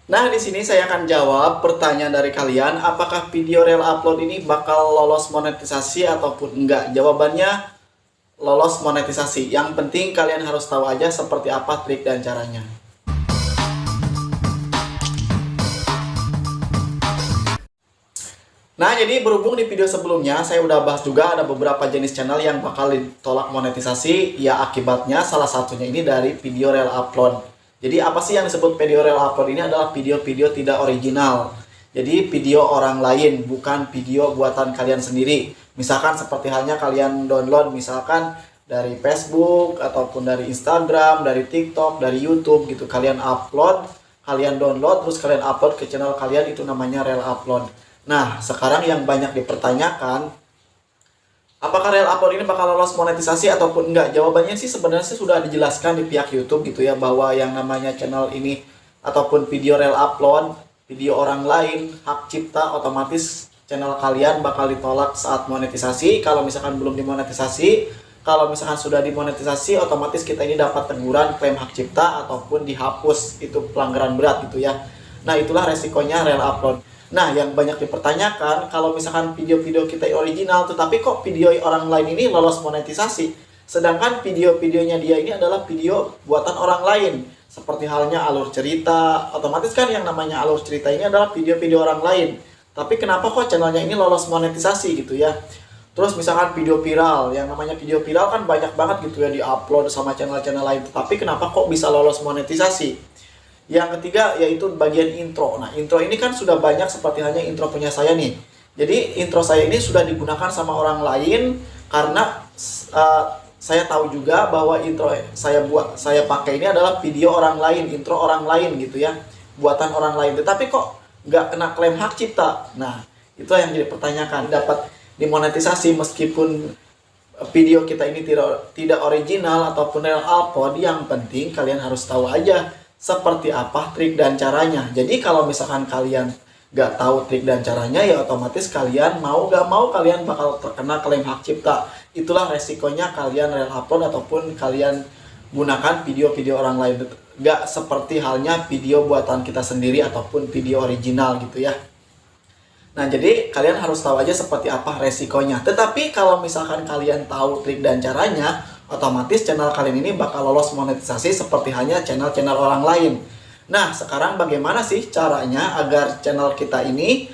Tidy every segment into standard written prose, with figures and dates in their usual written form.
Nah, di sini saya akan jawab pertanyaan dari kalian, apakah video reel upload ini bakal lolos monetisasi ataupun enggak? Jawabannya lolos monetisasi. Yang penting kalian harus tahu aja seperti apa trik dan caranya. Nah, jadi berhubung di video sebelumnya saya udah bahas juga ada beberapa jenis channel yang bakal ditolak monetisasi, ya akibatnya salah satunya ini dari video reel upload. Jadi apa sih yang disebut video reel upload ini adalah video-video tidak original. Jadi video orang lain, bukan video buatan kalian sendiri. Misalkan seperti halnya kalian download misalkan dari Facebook ataupun dari Instagram, dari TikTok, dari YouTube gitu. Kalian upload, kalian download, terus kalian upload ke channel kalian, itu namanya reel upload. Nah, sekarang yang banyak dipertanyakan, apakah reel upload ini bakal lolos monetisasi ataupun enggak? Jawabannya sih sebenarnya sudah dijelaskan di pihak YouTube gitu ya, bahwa yang namanya channel ini ataupun video reel upload, video orang lain, hak cipta, otomatis channel kalian bakal ditolak saat monetisasi. Kalau misalkan belum dimonetisasi, kalau misalkan sudah dimonetisasi, otomatis kita ini dapat teguran, klaim hak cipta, ataupun dihapus. Itu pelanggaran berat gitu ya. Nah, itulah resikonya reel upload. Nah, yang banyak dipertanyakan, kalau misalkan video-video kita original, tetapi kok video orang lain ini lolos monetisasi? Sedangkan video-videonya dia ini adalah video buatan orang lain. Seperti halnya alur cerita, otomatis kan yang namanya alur cerita ini adalah video-video orang lain. Tapi kenapa kok channelnya ini lolos monetisasi gitu ya? Terus misalkan video viral, yang namanya video viral kan banyak banget gitu ya di-upload sama channel-channel lain. Tapi kenapa kok bisa lolos monetisasi? Yang ketiga yaitu bagian intro. Nah, intro ini kan sudah banyak seperti halnya intro punya saya nih. Jadi intro saya ini sudah digunakan sama orang lain karena saya tahu juga bahwa intro saya pakai ini adalah video orang lain, intro orang lain gitu ya, buatan orang lain. Tetapi kok nggak kena klaim hak cipta? Nah, itu yang jadi pertanyaan. Dapat dimonetisasi meskipun video kita ini tidak original ataupun real upload. Yang penting kalian harus tahu aja seperti apa trik dan caranya. Jadi kalau misalkan kalian gak tahu trik dan caranya, ya otomatis kalian mau gak mau kalian bakal terkena klaim hak cipta. Itulah resikonya kalian reel upload ataupun kalian gunakan video-video orang lain. Gak seperti halnya video buatan kita sendiri ataupun video original gitu ya. Nah, jadi kalian harus tahu aja seperti apa resikonya. Tetapi kalau misalkan kalian tahu trik dan caranya, otomatis channel kalian ini bakal lolos monetisasi seperti hanya channel-channel orang lain. Nah, sekarang bagaimana sih caranya agar channel kita ini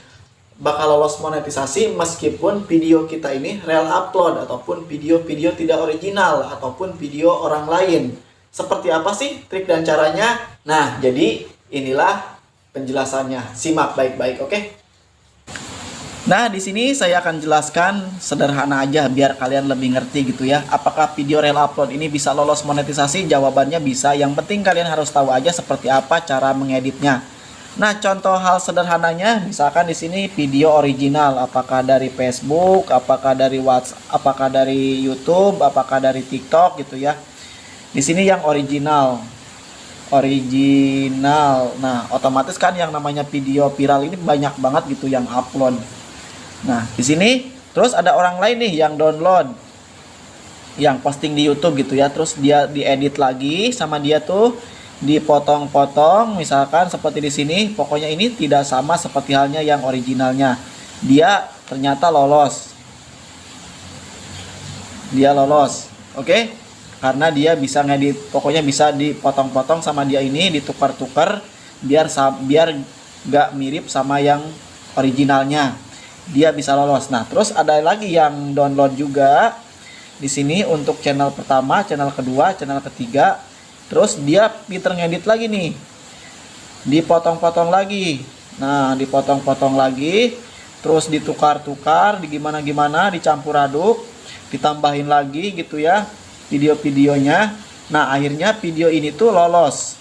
bakal lolos monetisasi meskipun video kita ini reel upload ataupun video-video tidak original ataupun video orang lain? Seperti apa sih trik dan caranya? Nah, jadi inilah penjelasannya. Simak baik-baik, oke? Nah, di sini saya akan jelaskan sederhana aja biar kalian lebih ngerti gitu ya. Apakah video reel upload ini bisa lolos monetisasi? Jawabannya bisa. Yang penting kalian harus tahu aja seperti apa cara mengeditnya. Nah, contoh hal sederhananya, misalkan di sini video original, apakah dari Facebook, apakah dari WhatsApp, apakah dari YouTube, apakah dari TikTok gitu ya. Di sini yang original. Nah, otomatis kan yang namanya video viral ini banyak banget gitu yang upload. Nah, di sini terus ada orang lain nih yang download, yang posting di YouTube gitu ya. Terus dia diedit lagi sama dia tuh, dipotong-potong misalkan seperti di sini. Pokoknya ini tidak sama seperti halnya yang originalnya. Dia ternyata lolos. Dia lolos. Oke? Karena dia bisa ngedit, pokoknya bisa dipotong-potong sama dia ini, ditukar-tukar biar gak mirip sama yang originalnya. Dia bisa lolos. Nah, terus ada lagi yang download juga di sini untuk channel pertama, channel kedua, channel ketiga. Terus dia pinter ngedit lagi nih, dipotong-potong lagi. Nah, dipotong-potong lagi, terus ditukar-tukar, gimana-gimana, dicampur aduk, ditambahin lagi gitu ya video-videonya. Nah, akhirnya video ini tuh lolos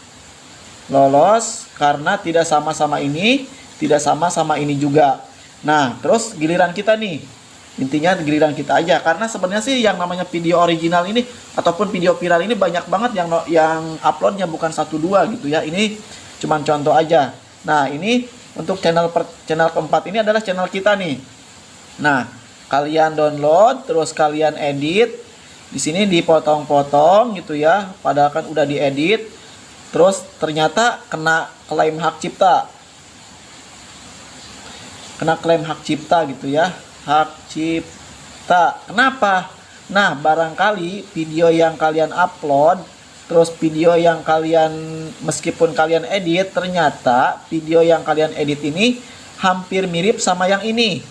karena tidak sama-sama ini, tidak sama-sama ini juga. Nah, terus giliran kita nih, intinya giliran kita aja, karena sebenarnya sih yang namanya video original ini ataupun video viral ini banyak banget yang uploadnya bukan 1-2 gitu ya. Ini cuman contoh aja. Nah, ini untuk channel keempat ini adalah channel kita nih. Nah, kalian download, terus kalian edit. Di sini dipotong-potong gitu ya, padahal kan udah diedit. terus ternyata kena klaim hak cipta. Kena klaim hak cipta gitu ya. Hak cipta. Kenapa? Nah, barangkali video yang kalian upload, terus video yang kalian, meskipun kalian edit, ternyata video yang kalian edit ini hampir mirip sama yang ini.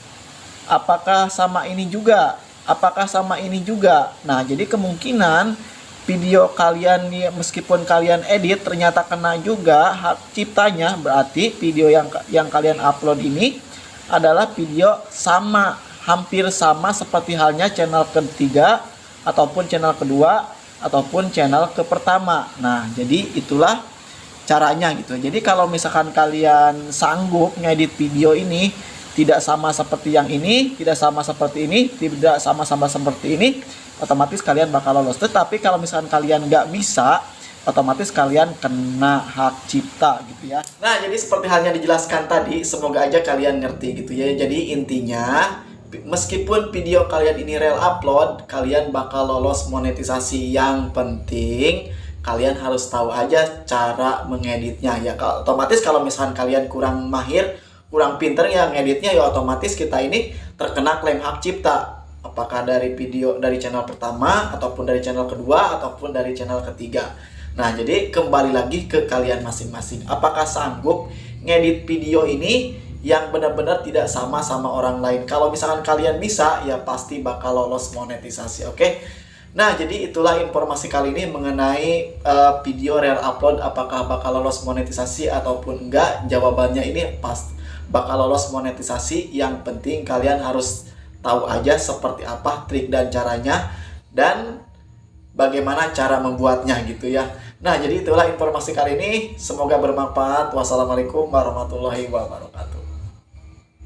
Apakah sama ini juga? Apakah sama ini juga? Nah, jadi kemungkinan video kalian meskipun kalian edit ternyata kena juga hak ciptanya, berarti video yang kalian upload ini adalah video sama, hampir sama seperti halnya channel ketiga ataupun channel kedua ataupun channel ke pertama. Nah, jadi itulah caranya gitu. Jadi kalau misalkan kalian sanggup ngedit video ini tidak sama seperti yang ini, tidak sama seperti ini, tidak sama-sama seperti ini, otomatis kalian bakal lolos. Tetapi kalau misalkan kalian nggak bisa, otomatis kalian kena hak cipta gitu ya. Nah, jadi seperti halnya dijelaskan tadi, semoga aja kalian ngerti gitu ya. Jadi intinya, meskipun video kalian ini real upload, kalian bakal lolos monetisasi. Yang penting kalian harus tahu aja cara mengeditnya ya. Otomatis kalau misalkan kalian kurang mahir, kurang pinter ya ngeditnya, ya otomatis kita ini terkena klaim hak cipta. Apakah dari video dari channel pertama, ataupun dari channel kedua, ataupun dari channel ketiga. Nah, jadi kembali lagi ke kalian masing-masing. Apakah sanggup ngedit video ini yang benar-benar tidak sama sama orang lain? Kalau misalkan kalian bisa, ya pasti bakal lolos monetisasi, oke? Nah, jadi itulah informasi kali ini mengenai video real upload. Apakah bakal lolos monetisasi ataupun enggak? Jawabannya ini pasti bakal lolos monetisasi. Yang penting kalian harus tahu aja seperti apa trik dan caranya, dan bagaimana cara membuatnya gitu ya. Nah, jadi itulah informasi kali ini. Semoga bermanfaat. Wassalamualaikum warahmatullahi wabarakatuh.